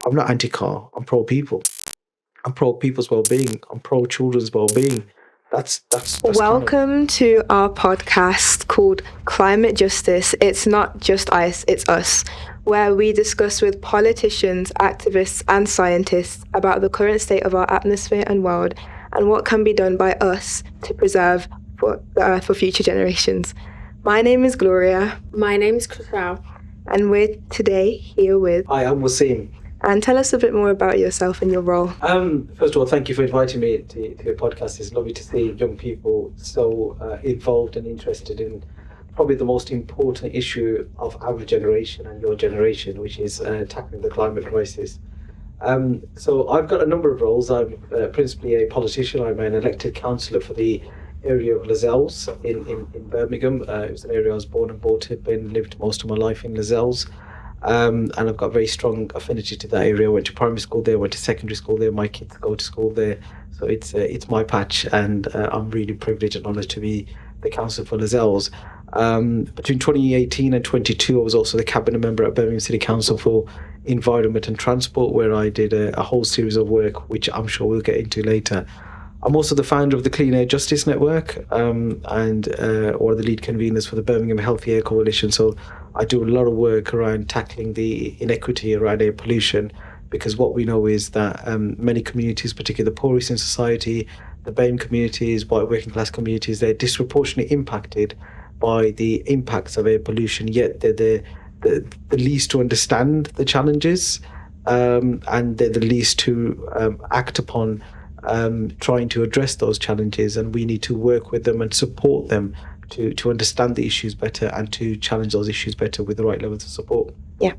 I'm not anti-car. I'm pro-people. I'm pro-people's well-being. I'm pro-children's well-being. That's Welcome to our podcast called Climate Justice. It's not just ice, it's us, where we discuss with politicians, activists and scientists about the current state of our atmosphere and world and what can be done by us to preserve the earth for future generations. My name is Gloria. My name is Councillor. And we're today here with... Hi, I'm Waseem. And tell us a bit more about yourself and your role. First of all, thank you for inviting me to your podcast. It's lovely to see young people so involved and interested in probably the most important issue of our generation and your generation, which is tackling the climate crisis. So I've got a number of roles. I'm principally a politician. I'm an elected councillor for the area of Lascelles in Birmingham. It was an area I was born and brought up in, lived most of my life in Lascelles. And I've got very strong affinity to that area. I went to primary school there, went to secondary school there. My kids go to school there, so it's my patch, and I'm really privileged and honoured to be the councillor for Lascelles. Between 2018 and 22, I was also the cabinet member at Birmingham City Council for Environment and Transport, where I did a whole series of work, which I'm sure we'll get into later. I'm also the founder of the Clean Air Justice Network, and or the lead conveners for the Birmingham Healthy Air Coalition. So I do a lot of work around tackling the inequity around air pollution, because what we know is that many communities, particularly the poorest in society, the BAME communities, white working class communities, they're disproportionately impacted by the impacts of air pollution, yet they're the least to understand the challenges, and they're the least to act upon trying to address those challenges, and we need to work with them and support them to understand the issues better and to challenge those issues better with the right levels of support. Yeah,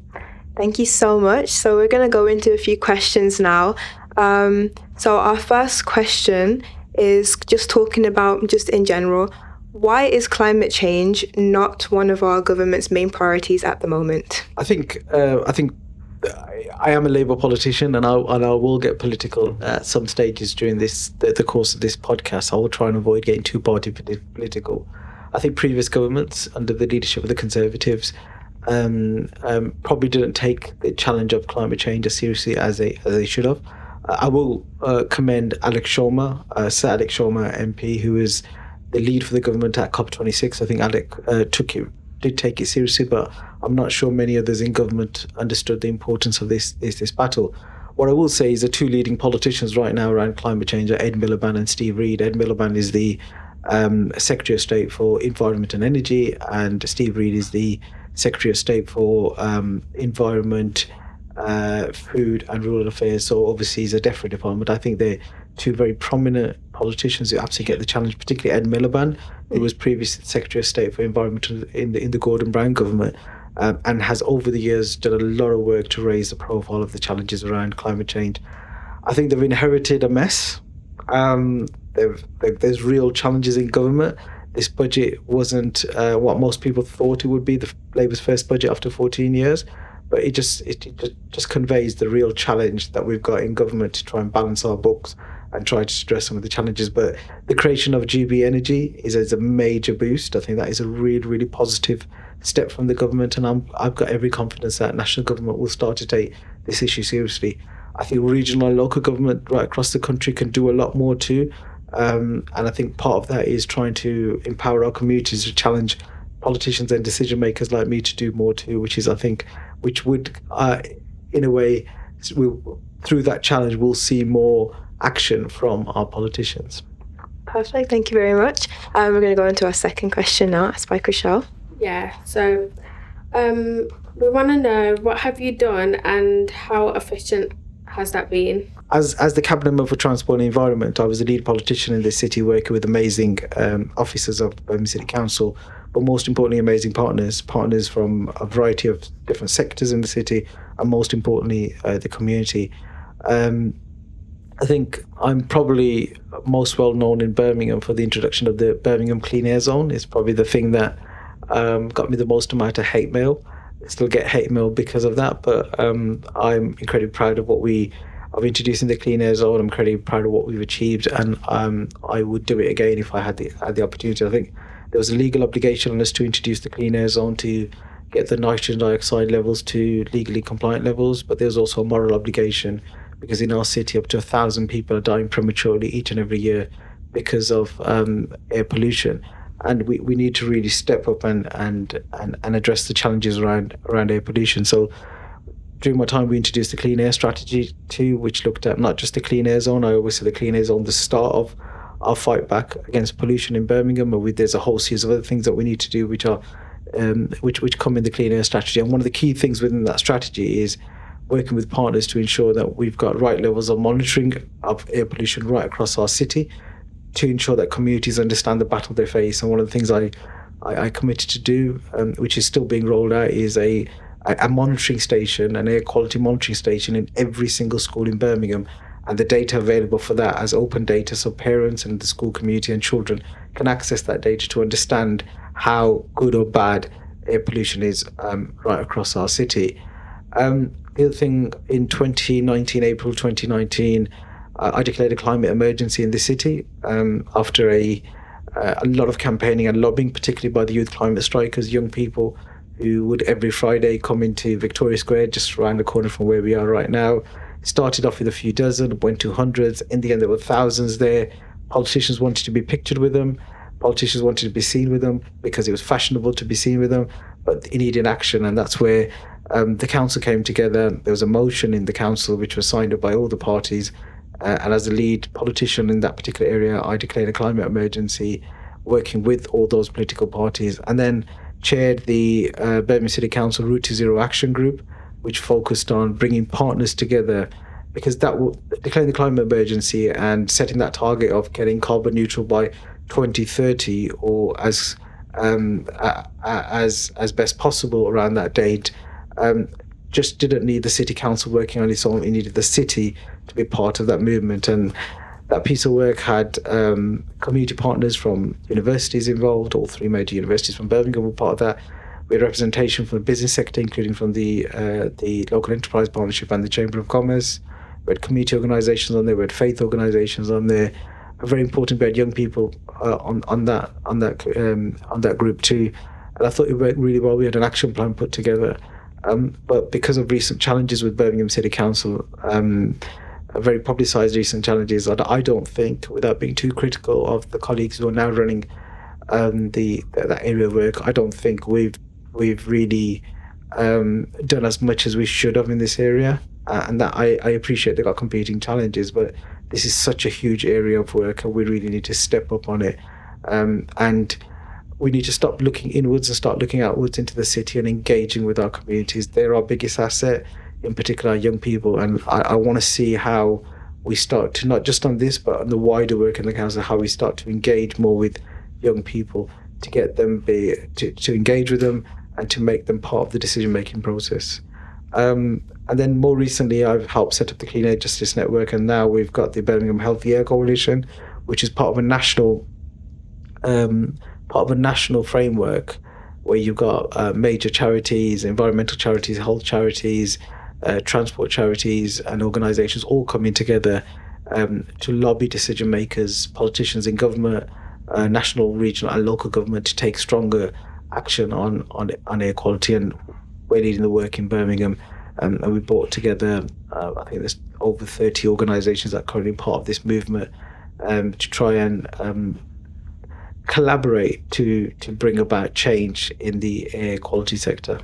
thank you so much. So we're going to go into a few questions now. So our first question is just talking about, just in general, why is climate change not one of our government's main priorities at the moment? I think I am a Labour politician, and I will get political at some stages during the course of this podcast. I will try and avoid getting too party political. I think previous governments, under the leadership of the Conservatives, probably didn't take the challenge of climate change as seriously as they should have. I will commend Alex Sharma, Sir Alex Sharma MP, who is the lead for the government at COP26. I think Alex did take it seriously, but I'm not sure many others in government understood the importance of this battle. What I will say is the two leading politicians right now around climate change are Ed Miliband and Steve Reed. Ed Miliband is the Secretary of State for Environment and Energy, and Steve Reed is the Secretary of State for Environment, Food and Rural Affairs. So obviously he's a different department. I think they're two very prominent politicians who absolutely get the challenge, particularly Ed Miliband, who was previously Secretary of State for Environment in the Gordon Brown government, and has over the years done a lot of work to raise the profile of the challenges around climate change. I think they've inherited a mess. There's real challenges in government. This budget wasn't what most people thought it would be, the Labour's first budget after 14 years, but it just conveys the real challenge that we've got in government to try and balance our books and try to address some of the challenges. But the creation of GB Energy is a major boost. I think that is a really, really positive step from the government, and I've got every confidence that national government will start to take this issue seriously. I think regional and local government right across the country can do a lot more too, and I think part of that is trying to empower our communities to challenge politicians and decision makers like me to do more too, which would in a way, through that challenge we'll see more action from our politicians. Perfect, thank you very much. We're going to go into our second question now, asked by Chriselle. Yeah, so we want to know, what have you done and how efficient has that been? As the cabinet member for Transport and Environment, I was the lead politician in this city, working with amazing officers of Birmingham City Council, but most importantly amazing partners from a variety of different sectors in the city, and most importantly the community. I think I'm probably most well known in Birmingham for the introduction of the Birmingham Clean Air Zone. It's probably the thing that got me the most amount of hate mail. I still get hate mail because of that, but I'm incredibly proud of introducing the Clean Air Zone. I'm incredibly proud of what we've achieved, and I would do it again if I had the opportunity. I think there was a legal obligation on us to introduce the Clean Air Zone to get the nitrogen dioxide levels to legally compliant levels, but there's also a moral obligation, because in our city up to 1,000 people are dying prematurely each and every year because of air pollution. And we need to really step up and address the challenges around air pollution. So during my time, we introduced the Clean Air Strategy too, which looked at not just the clean air zone. I always say the clean air zone, the start of our fight back against pollution in Birmingham. But there's a whole series of other things that we need to do, which are which come in the Clean Air Strategy. And one of the key things within that strategy is working with partners to ensure that we've got right levels of monitoring of air pollution right across our city, to ensure that communities understand the battle they face. And one of the things I committed to do, which is still being rolled out, is a monitoring station, an air quality monitoring station in every single school in Birmingham, and the data available for that as open data, so parents and the school community and children can access that data to understand how good or bad air pollution is right across our city. The other thing, in 2019, April 2019, I declared a climate emergency in the city after a lot of campaigning and lobbying, particularly by the youth climate strikers, young people who would every Friday come into Victoria Square, just around the corner from where we are right now. Started off with a few dozen, went to hundreds. In the end, there were thousands there. Politicians wanted to be pictured with them. Politicians wanted to be seen with them because it was fashionable to be seen with them, but it needed action. And that's where the council came together. There was a motion in the council which was signed up by all the parties. And as the lead politician in that particular area, I declared a climate emergency, working with all those political parties, and then chaired the Birmingham City Council Route to Zero Action Group, which focused on bringing partners together, because declaring the climate emergency and setting that target of getting carbon neutral by 2030, or as best possible around that date, just didn't need the city council working on its own. It needed the city to be part of that movement. And that piece of work had community partners from universities involved. All three major universities from Birmingham were part of that. We had representation from the business sector, including from the Local Enterprise Partnership and the Chamber of Commerce. We had community organisations on there. We had faith organisations on there. Very important, we had young people on that group too. And I thought it worked really well. We had an action plan put together. But because of recent challenges with Birmingham City Council, very publicised recent challenges, I don't think, without being too critical of the colleagues who are now running that area of work, I don't think we've really done as much as we should have in this area. And that I appreciate they've got competing challenges, but this is such a huge area of work, and we really need to step up on it. And we need to stop looking inwards and start looking outwards into the city and engaging with our communities. They're our biggest asset, in particular our young people. And I want to see how we start to, not just on this, but on the wider work in the council, how we start to engage more with young people, to get them to engage with them and to make them part of the decision-making process. And then more recently, I've helped set up the Clean Air Justice Network, and now we've got the Birmingham Healthy Air Coalition, which is part of a national framework where you've got major charities, environmental charities, health charities, transport charities, and organisations all coming together to lobby decision makers, politicians in government, national, regional, and local government to take stronger action on air quality. And we're leading the work in Birmingham. And we brought together, I think there's over 30 organisations that are currently part of this movement to try and collaborate to bring about change in the air quality sector.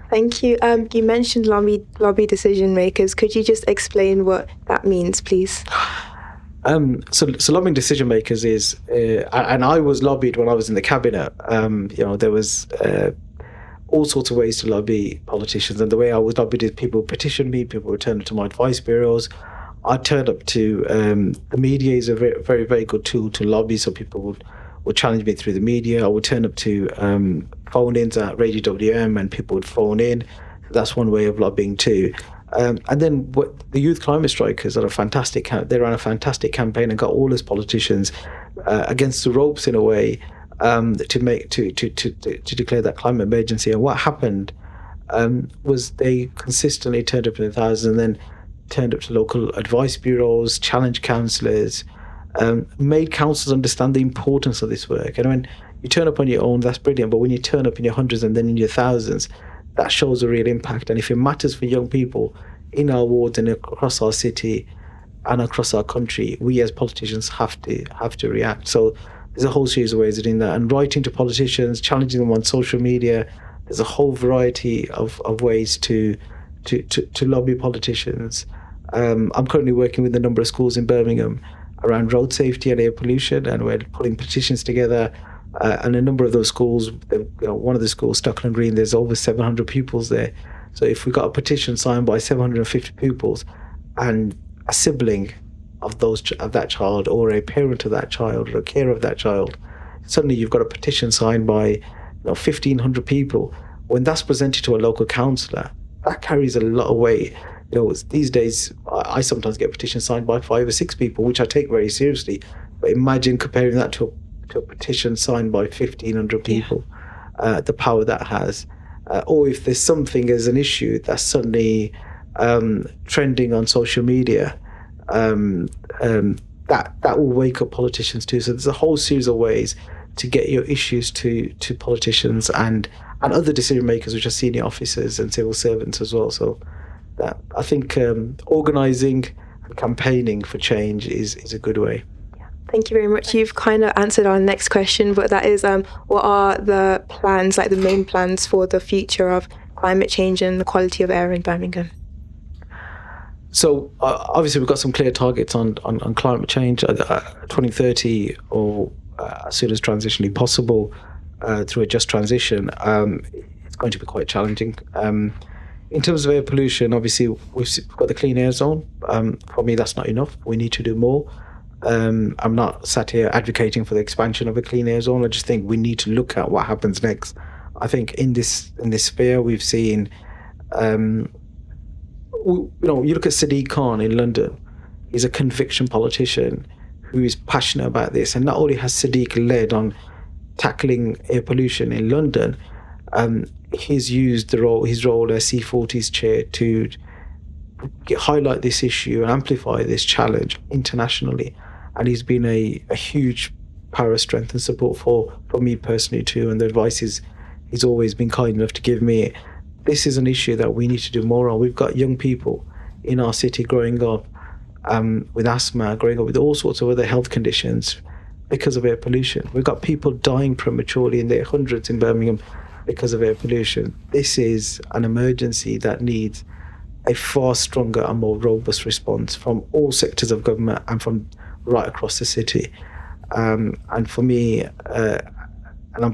Thank you. You mentioned lobby decision makers. Could you just explain what that means, please? So lobbying decision makers is, and I was lobbied when I was in the cabinet. There was all sorts of ways to lobby politicians, and the way I was lobbied is people petitioned me, people would turn up to my advice bureaus. I turned up to the media is a very, very, very good tool to lobby, so people would challenge me through the media. I would turn up to phone-ins at Radio WM and people would phone in. That's one way of lobbying too. And then the youth climate strikers are they ran a fantastic campaign and got all us politicians against the ropes in a way to declare that climate emergency. And what happened was they consistently turned up in the thousands, and then turned up to local advice bureaus, challenged councillors, made councils understand the importance of this work. And when You turn up on your own, that's brilliant, but when you turn up in your hundreds and then in your thousands, that shows a real impact. And if it matters for young people in our wards and across our city and across our country, we as politicians have to react. So there's a whole series of ways of doing that, and writing to politicians, challenging them on social media. There's a whole variety of ways to lobby politicians. I'm currently working with a number of schools in Birmingham around road safety and air pollution, and we're putting petitions together. And a number of those schools, one of the schools, Stockland Green, there's over 700 pupils there. So if we got a petition signed by 750 pupils, and a sibling of that child, or a parent of that child, or a carer of that child, suddenly you've got a petition signed by 1,500 people. When that's presented to a local councillor, that carries a lot of weight. These days, I sometimes get petitions signed by 5 or 6 people, which I take very seriously. But imagine comparing that to a petition signed by 1,500 people, the power that has. Or if there's something as an issue that's suddenly trending on social media, that will wake up politicians too. So there's a whole series of ways to get your issues to politicians and other decision makers, which are senior officers and civil servants as well. So that, I think, organising and campaigning for change is a good way. Thank you very much. You've kind of answered our next question, but that is, what are the plans, like the main plans for the future of climate change and the quality of air in Birmingham? So obviously we've got some clear targets on climate change, 2030 or as soon as transitionally possible through a just transition. It's going to be quite challenging. In terms of air pollution, obviously we've got the clean air zone. For me, that's not enough. We need to do more. I'm not sat here advocating for the expansion of a clean air zone. I just think we need to look at what happens next. I think in this sphere we've seen, you look at Sadiq Khan in London. He's a conviction politician who is passionate about this, and not only has Sadiq led on tackling air pollution in London, he's used his role as C40's chair to highlight this issue and amplify this challenge internationally. And he's been a huge power of strength and support for me personally too. And the advice he's always been kind enough to give me. This is an issue that we need to do more on. We've got young people in our city growing up with asthma, growing up with all sorts of other health conditions because of air pollution. We've got people dying prematurely in their hundreds in Birmingham because of air pollution. This is an emergency that needs a far stronger and more robust response from all sectors of government and from right across the city. And for me, and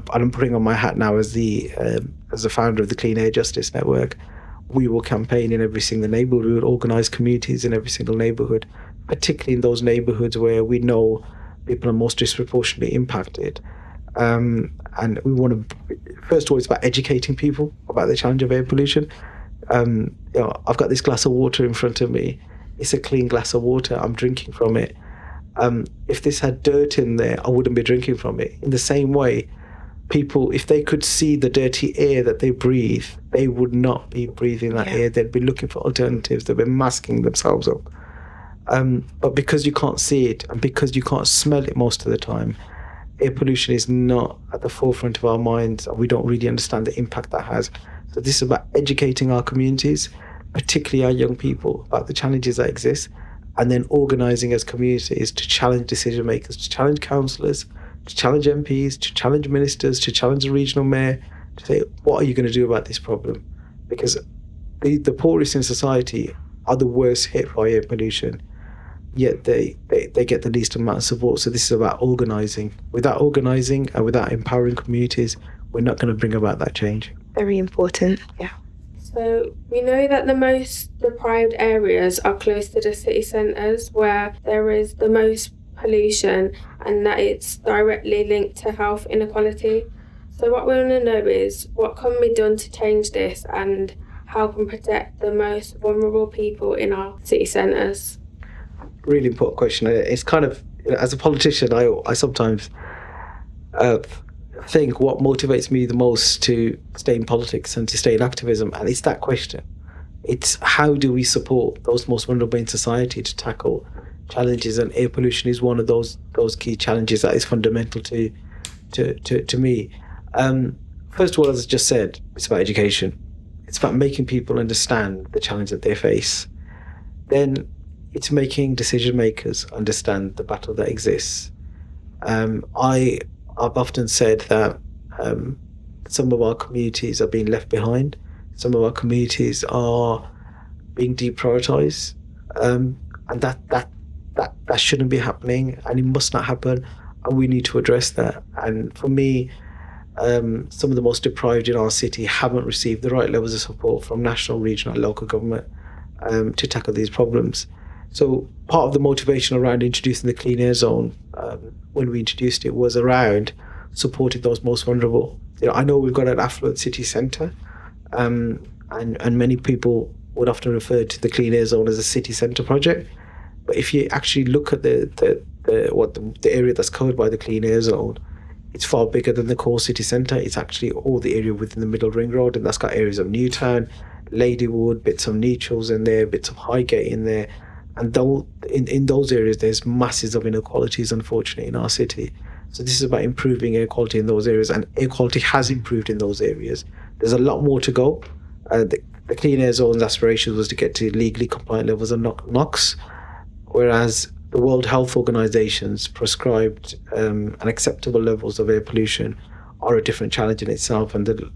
I'm putting on my hat now as the founder of the Clean Air Justice Network, we will campaign in every single neighbourhood. We will organise communities in every single neighbourhood, particularly in those neighbourhoods where we know people are most disproportionately impacted. And we want to, first of all, it's about educating people about the challenge of air pollution. I've got this glass of water in front of me. It's a clean glass of water. I'm drinking from it. If this had dirt in there, I wouldn't be drinking from it. In the same way, people, if they could see the dirty air that they breathe, they would not be breathing that air. They'd be looking for alternatives. They'd be masking themselves up. But because you can't see it and because you can't smell it most of the time, air pollution is not at the forefront of our minds, and we don't really understand the impact that has. So this is about educating our communities, particularly our young people, about the challenges that exist, and then organising as communities to challenge decision makers, to challenge councillors, to challenge MPs, to challenge ministers, to challenge the regional mayor, to say, what are you going to do about this problem? Because the poorest in society are the worst hit by air pollution, yet they get the least amount of support. So this is about organising. Without organising and without empowering communities, we're not going to bring about that change. Very important, yeah. So we know that the most deprived areas are close to the city centres where there is the most pollution, and that it's directly linked to health inequality. So what we want to know is what can be done to change this, and how can protect the most vulnerable people in our city centres? Really important question. It's kind of, as a politician, I sometimes think what motivates me the most to stay in politics and to stay in activism, and it's that question. It's how do we support those most vulnerable in society to tackle challenges, and air pollution is one of those key challenges that is fundamental to to me. First of all, as I just said, it's about education. It's about making people understand the challenge that they face. Then it's making decision makers understand the battle that exists. I've often said that some of our communities are being left behind. Some of our communities are being deprioritized, and that shouldn't be happening, and it must not happen, and we need to address that. And for me, some of the most deprived in our city haven't received the right levels of support from national, regional, and local government to tackle these problems. So part of the motivation around introducing the clean air zone, when we introduced it, was around supporting those most vulnerable. I know we've got an affluent city centre, and many people would often refer to the clean air zone as a city centre project. But if you actually look at the area that's covered by the clean air zone, it's far bigger than the core city centre. It's actually all the area within the middle ring road, and that's got areas of Newtown, Ladywood, bits of Nechells in there, bits of Highgate in there. And in those areas, there's masses of inequalities, unfortunately, in our city. So this is about improving air quality in those areas, and air quality has improved in those areas. There's a lot more to go. The clean air zone's aspiration was to get to legally compliant levels of NOx, whereas the World Health Organization's prescribed and acceptable levels of air pollution are a different challenge in itself, and the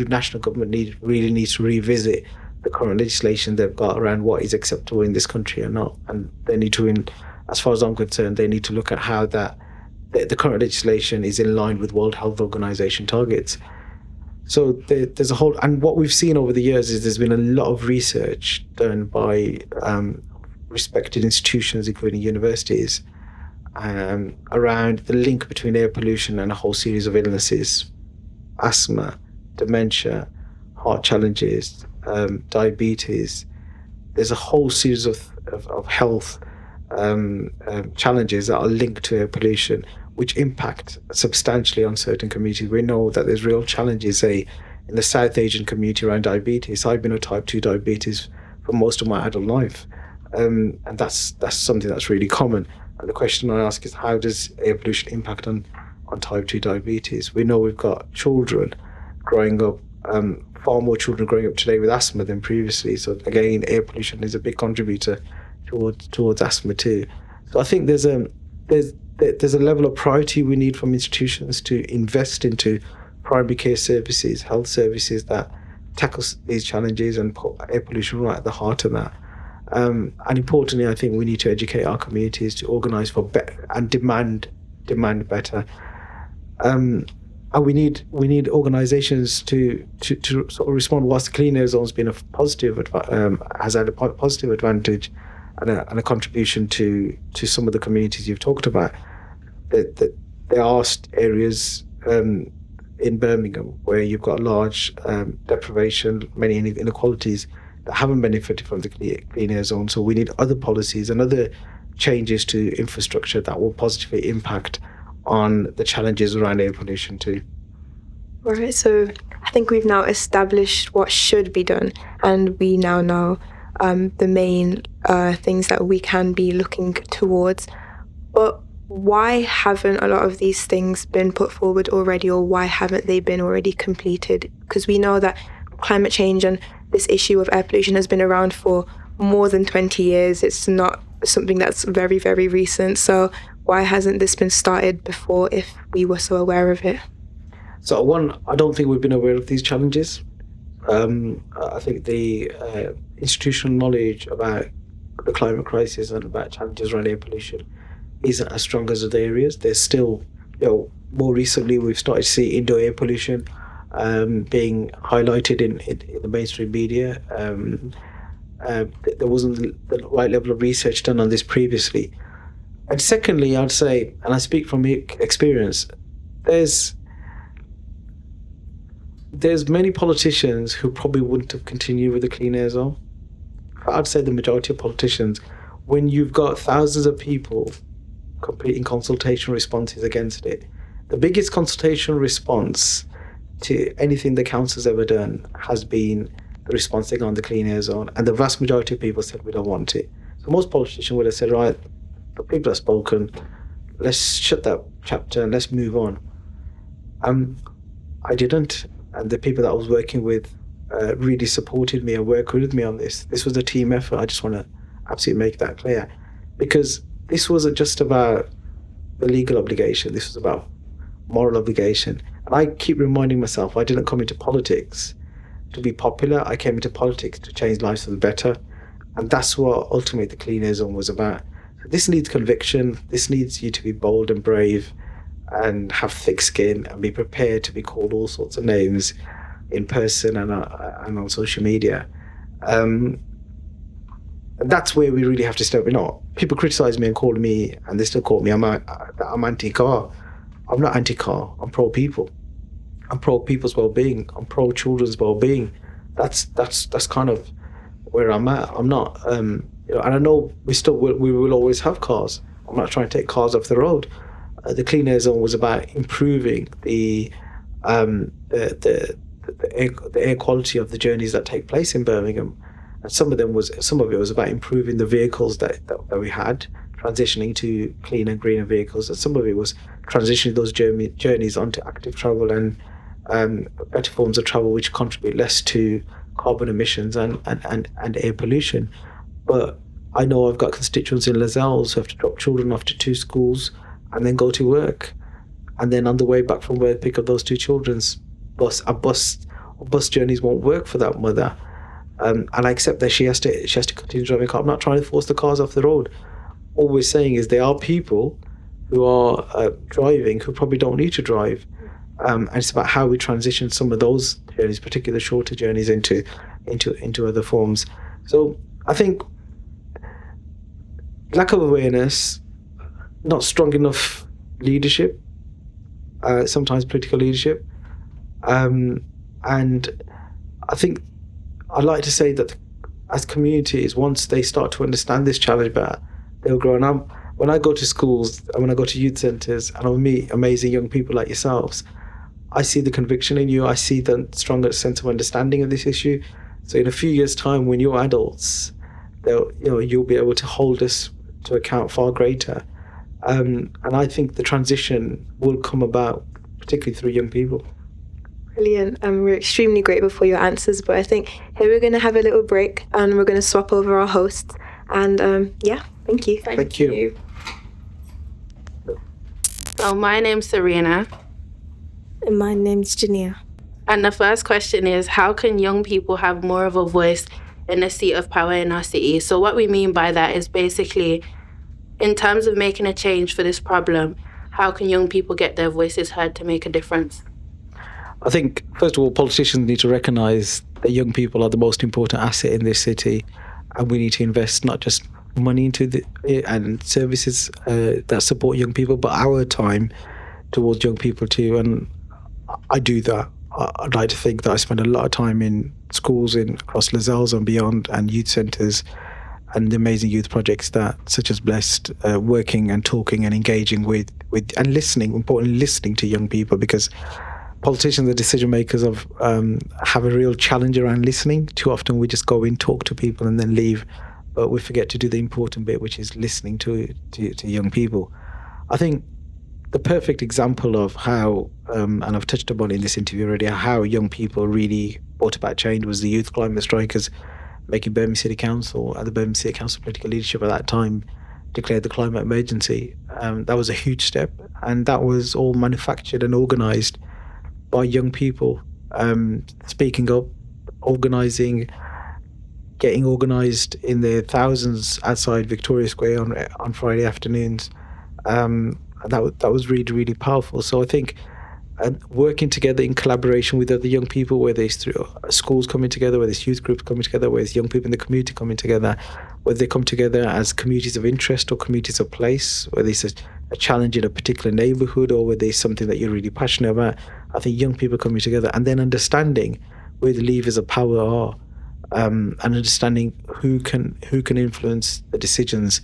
national government really needs to revisit the current legislation they've got around what is acceptable in this country or not. And they need to, as far as I'm concerned, they need to look at how the current legislation is in line with World Health Organization targets. So there's a whole, and what we've seen over the years is there's been a lot of research done by respected institutions, including universities, around the link between air pollution and a whole series of illnesses: asthma, dementia, heart challenges, diabetes. There's a whole series of health challenges that are linked to air pollution, which impact substantially on certain communities. We know that there's real challenges, say, in the South Asian community around diabetes. I've been on type 2 diabetes for most of my adult life, and that's something that's really common. And the question I ask is, how does air pollution impact on type 2 diabetes? We know we've got children growing up, far more children growing up today with asthma than previously. So again, air pollution is a big contributor towards asthma too. So I think there's a level of priority we need from institutions to invest into primary care services, health services that tackles these challenges and put air pollution right at the heart of that. And importantly, I think we need to educate our communities to organise for better and demand better. And we need organisations to sort of respond. Whilst the clean air zone's been a positive, has had a positive advantage and a contribution to some of the communities you've talked about, that there are areas in Birmingham where you've got large deprivation, many inequalities that haven't benefited from the clean air zone. So we need other policies and other changes to infrastructure that will positively impact on the challenges around air pollution too. Right, so I think we've now established what should be done, and we now know the main things that we can be looking towards. But why haven't a lot of these things been put forward already, or why haven't they been already completed? Because we know that climate change and this issue of air pollution has been around for more than 20 years. It's not something that's very, very recent. So why hasn't this been started before if we were so aware of it? So one, I don't think we've been aware of these challenges. I think the institutional knowledge about the climate crisis and about challenges around air pollution isn't as strong as other areas. There's still, more recently we've started to see indoor air pollution being highlighted in the mainstream media. There wasn't the right level of research done on this previously. And secondly, I'd say, and I speak from experience, there's many politicians who probably wouldn't have continued with the clean air zone. I'd say the majority of politicians, when you've got thousands of people completing consultation responses against it, the biggest consultation response to anything the council's ever done has been the response they got on the clean air zone, and the vast majority of people said we don't want it. So most politicians would have said, right, the people have spoken, let's shut that chapter and let's move on. I didn't, and the people that I was working with really supported me and worked with me on this. This was a team effort. I just want to absolutely make that clear, because this wasn't just about the legal obligation. This was about moral obligation. And I keep reminding myself, I didn't come into politics to be popular. I came into politics to change lives for the better. And that's what ultimately the Clean Air Zone was about. So this needs conviction. This needs you to be bold and brave and have thick skin and be prepared to be called all sorts of names in person and on social media. And that's where we really have to step in. People criticize me and call me, and they still call me, I'm anti-car. I'm not anti-car. I'm pro-people. I'm pro-people's well-being. I'm pro-children's well-being. That's kind of where I'm at. I'm not, and I know we will always have cars. I'm not trying to take cars off the road. The Clean Air Zone was about improving the air quality of the journeys that take place in Birmingham. And some of it was about improving the vehicles that we had, transitioning to cleaner, greener vehicles. And some of it was transitioning those journeys onto active travel and better forms of travel which contribute less to carbon emissions and air pollution. But I know I've got constituents in Lascelles who have to drop children off to 2 schools and then go to work. And then on the way back from work, pick up those 2 children's bus journeys won't work for that mother. And I accept that she has to continue driving a car. I'm not trying to force the cars off the road. All we're saying is there are people who are driving who probably don't need to drive. And it's about how we transition some of those journeys, particularly the shorter journeys, into other forms. So I think lack of awareness, not strong enough leadership, sometimes political leadership, and I think I'd like to say that as communities, once they start to understand this challenge better, they'll grow. And when I go to schools, and when I go to youth centres, and I meet amazing young people like yourselves, I see the conviction in you. I see the stronger sense of understanding of this issue. So in a few years' time, when you're adults, you'll be able to hold us to account far greater. And I think the transition will come about, particularly through young people. Brilliant. We're extremely grateful for your answers, but I think here we're going to have a little break and we're going to swap over our hosts. And thank you. Thank you. So my name's Serena. And my name's Jania. And the first question is, how can young people have more of a voice in the seat of power in our city? So what we mean by that is basically, in terms of making a change for this problem, how can young people get their voices heard to make a difference? I think, first of all, politicians need to recognise that young people are the most important asset in this city, and we need to invest not just money into and services that support young people, but our time towards young people too. And I do that. I'd like to think that I spend a lot of time in schools across Lascelles and beyond, and youth centres, and the amazing youth projects such as BLESST, working and talking and engaging with and listening, importantly listening to young people, because politicians, the decision makers, have a real challenge around listening. Too often we just go in, talk to people and then leave, but we forget to do the important bit, which is listening to young people. I think the perfect example of how, and I've touched upon in this interview already, how young people really brought about change was the youth climate strikers making Birmingham City Council, and the Birmingham City Council political leadership at that time declared the climate emergency. That was a huge step, and that was all manufactured and organised by young people, speaking up, organising, getting organised in their thousands outside Victoria Square on Friday afternoons. That was really, really powerful. So I think working together in collaboration with other young people, whether it's through schools coming together, whether it's youth groups coming together, whether it's young people in the community coming together, whether they come together as communities of interest or communities of place, whether it's a challenge in a particular neighbourhood or whether it's something that you're really passionate about. I think young people coming together and then understanding where the levers of power are, and understanding who can influence the decisions,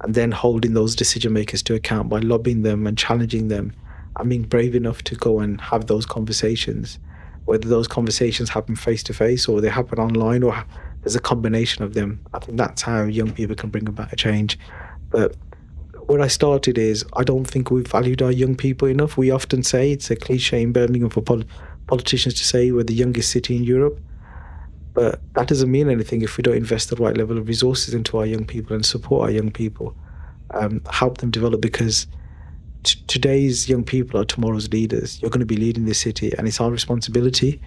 and then holding those decision makers to account by lobbying them and challenging them, and being brave enough to go and have those conversations, whether those conversations happen face to face or they happen online or there's a combination of them. I think that's how young people can bring about a change. But where I started is I don't think we've valued our young people enough. We often say, it's a cliche in Birmingham for politicians to say we're the youngest city in Europe, but that doesn't mean anything if we don't invest the right level of resources into our young people and support our young people, help them develop, because today's young people are tomorrow's leaders. You're going to be leading this city, and it's our responsibility,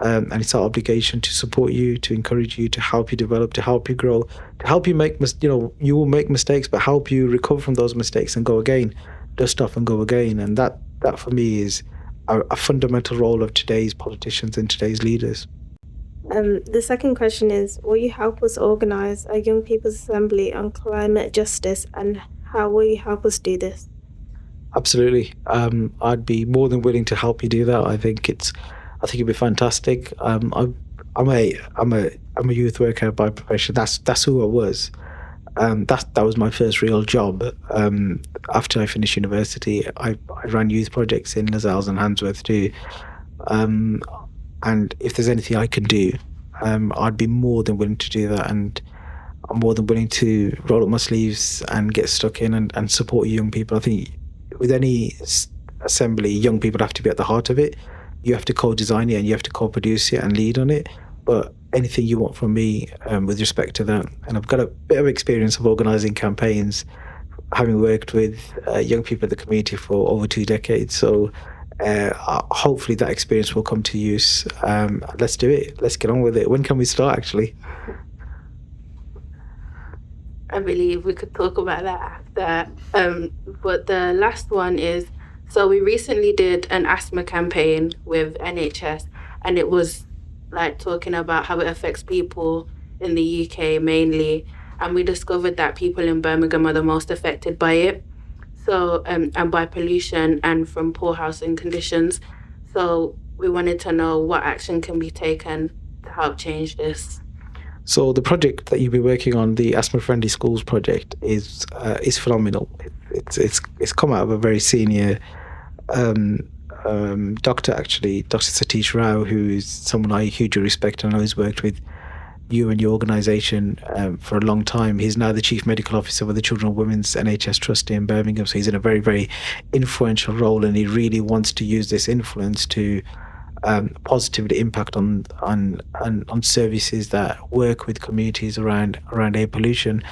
and it's our obligation to support you, to encourage you, to help you develop, to help you grow, to help you make, you will make mistakes, but help you recover from those mistakes and go again, dust off and go again. And that for me is a fundamental role of today's politicians and today's leaders. The second question is, will you help us organise a Young People's Assembly on climate justice, and how will you help us do this? Absolutely. I'd be more than willing to help you do that. I think it'd be fantastic. I'm a youth worker by profession. That's who I was. That was my first real job. After I finished university, I ran youth projects in Lascelles and Handsworth too. And if there's anything I can do, I'd be more than willing to do that. And I'm more than willing to roll up my sleeves and get stuck in and support young people. I think with any assembly, young people have to be at the heart of it. You have to co-design it and you have to co-produce it and lead on it. But anything you want from me with respect to that, and I've got a bit of experience of organising campaigns, having worked with young people in the community for over 2 decades. So hopefully that experience will come to use. Let's do it. Let's get on with it. When can we start, actually? I believe we could talk about that after. But the last one is, so we recently did an asthma campaign with NHS, and it was like talking about how it affects people in the UK mainly, and we discovered that people in Birmingham are the most affected by it. So and by pollution and from poor housing conditions. So we wanted to know what action can be taken to help change this. So the project that you'll be working on, the Asthma Friendly Schools project, is phenomenal. It's come out of a very senior doctor, actually, Dr Satish Rao, who is someone I hugely respect and I know he's worked with you and your organisation for a long time. He's now the Chief Medical Officer with the Children and Women's NHS Trust in Birmingham, so he's in a very, very influential role, and he really wants to use this influence to positively impact on services that work with communities around air pollution.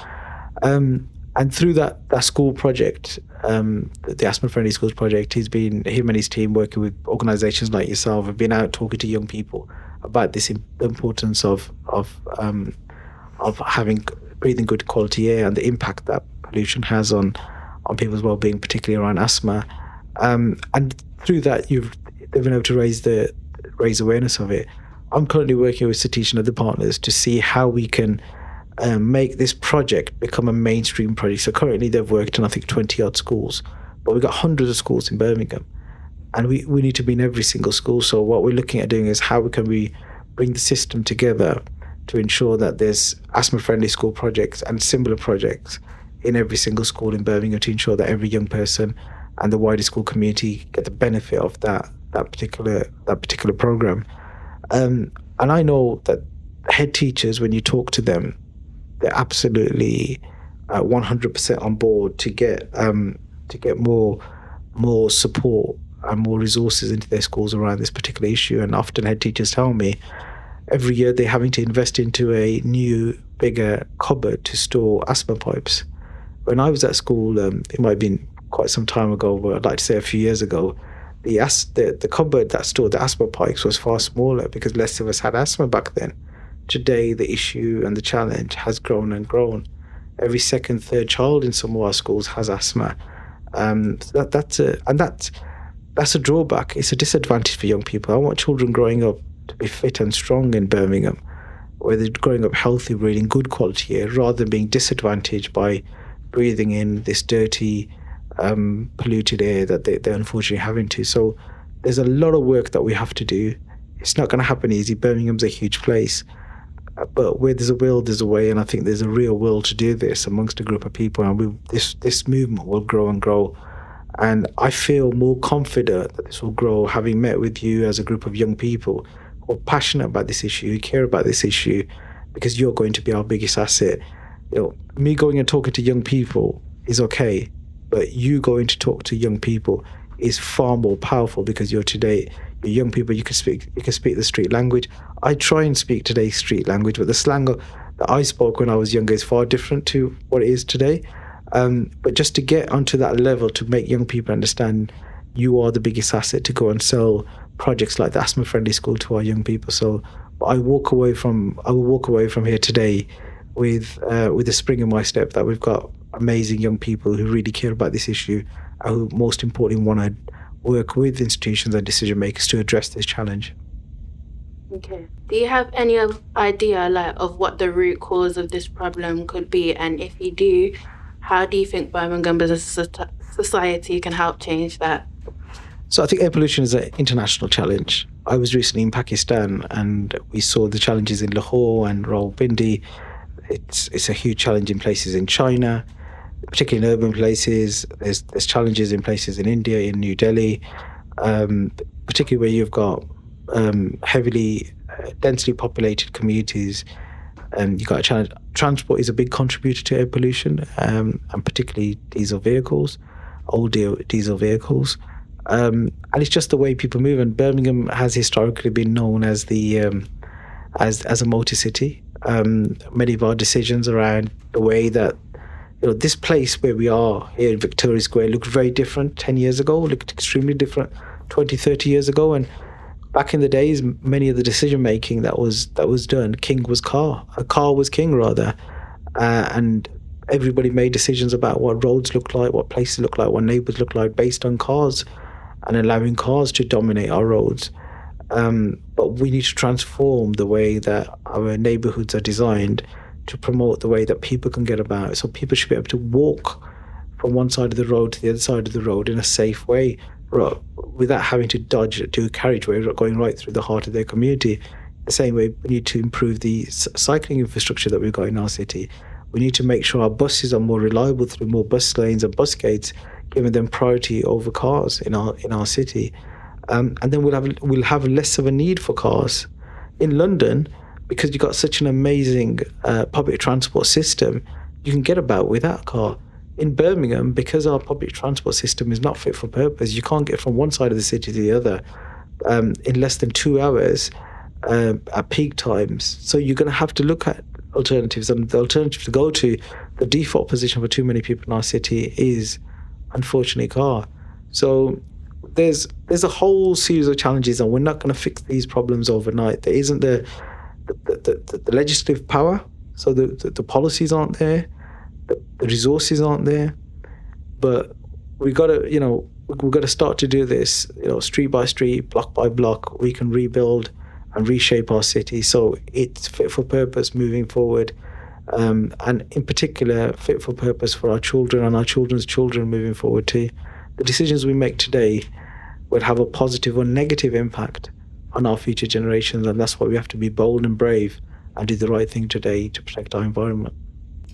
And through that school project, the Asthma Friendly Schools project, him and his team, working with organisations like yourself, have been out talking to young people about the importance of having breathing good quality air and the impact that pollution has on people's well-being, particularly around asthma. And through that, they've been able to raise awareness of it. I'm currently working with Satish and other partners to see how we can make this project become a mainstream project. So currently they've worked in, I think, 20 odd schools, but we've got hundreds of schools in Birmingham, and we need to be in every single school. So what we're looking at doing is how can we bring the system together to ensure that there's asthma-friendly school projects and similar projects in every single school in Birmingham, to ensure that every young person and the wider school community get the benefit of that particular program. And I know that head teachers, when you talk to them, they're absolutely 100% on board to get more support and more resources into their schools around this particular issue. And often head teachers tell me every year they're having to invest into a new, bigger cupboard to store asthma pipes. When I was at school, it might have been quite some time ago, but I'd like to say a few years ago, the cupboard that stored the asthma pipes was far smaller because less of us had asthma back then. Today, the issue and the challenge has grown and grown. Every second, third child in some of our schools has asthma. That's a drawback. It's a disadvantage for young people. I want children growing up to be fit and strong in Birmingham, where they're growing up healthy, breathing good quality air, rather than being disadvantaged by breathing in this dirty, polluted air that they're unfortunately having to. So there's a lot of work that we have to do. It's not going to happen easy. Birmingham's a huge place. But where there's a will, there's a way, and I think there's a real will to do this amongst a group of people, and this movement will grow and grow. And I feel more confident that this will grow, having met with you as a group of young people who are passionate about this issue, who care about this issue, because you're going to be our biggest asset. Me going and talking to young people is okay. but you going to talk to young people is far more powerful, because you're young people. You can speak the street language. I try and speak today's street language, but the slang that I spoke when I was younger is far different to what it is today. But just to get onto that level, to make young people understand you are the biggest asset, to go and sell projects like the Asthma Friendly School to our young people. So I will walk away from here today with a spring in my step that we've got amazing young people who really care about this issue, and who most importantly want to work with institutions and decision makers to address this challenge. Okay. Do you have any idea of what the root cause of this problem could be? And if you do, how do you think Birmingham as a society can help change that? So I think air pollution is an international challenge. I was recently in Pakistan and we saw the challenges in Lahore and Rawalpindi. It's a huge challenge in places in China, particularly in urban places. There's challenges in places in India, in New Delhi, particularly where you've got heavily densely populated communities. You've got a challenge. Transport is a big contributor to air pollution, and particularly old diesel vehicles. And it's just the way people move. And Birmingham has historically been known as as a motor city. Many of our decisions around the way that this place where we are here in Victoria Square looked very different 10 years ago, looked extremely different 20, 30 years ago. And back in the days, many of the decision making that was done, car was king rather, and everybody made decisions about what roads look like, what places look like, what neighbours look like, based on cars, and allowing cars to dominate our roads. But we need to transform the way that our neighbourhoods are designed to promote the way that people can get about. So people should be able to walk from one side of the road to the other side of the road in a safe way, without having to do a carriageway going right through the heart of their community. The same way, we need to improve the cycling infrastructure that we've got in our city. We need to make sure our buses are more reliable through more bus lanes and bus gates, giving them priority over cars in our city. And then we'll have less of a need for cars. In London, because you've got such an amazing public transport system, you can get about without a car. In Birmingham, because our public transport system is not fit for purpose, you can't get from one side of the city to the other in less than 2 hours at peak times. So you're going to have to look at alternatives, and the alternative to go to, the default position for too many people in our city is, unfortunately, car. So there's a whole series of challenges, and we're not going to fix these problems overnight. There isn't the legislative power, so the policies aren't there, the resources aren't there, but we've got to start to do this, street by street, block by block. We can rebuild and reshape our city so it's fit for purpose moving forward, and in particular fit for purpose for our children and our children's children moving forward too. The decisions we make today will have a positive or negative impact on our future generations, and that's why we have to be bold and brave and do the right thing today to protect our environment.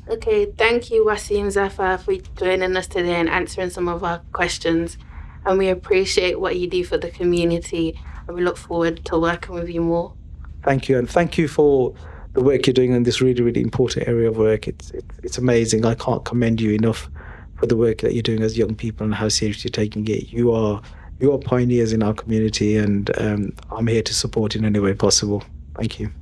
Okay, thank you, Waseem Zaffar, for joining us today and answering some of our questions. And we appreciate what you do for the community, and we look forward to working with you more. Thank you, and thank you for the work you're doing in this really, really important area of work. It's amazing. I can't commend you enough for the work that you're doing as young people and how serious you're taking it. You are pioneers in our community, and I'm here to support in any way possible. Thank you.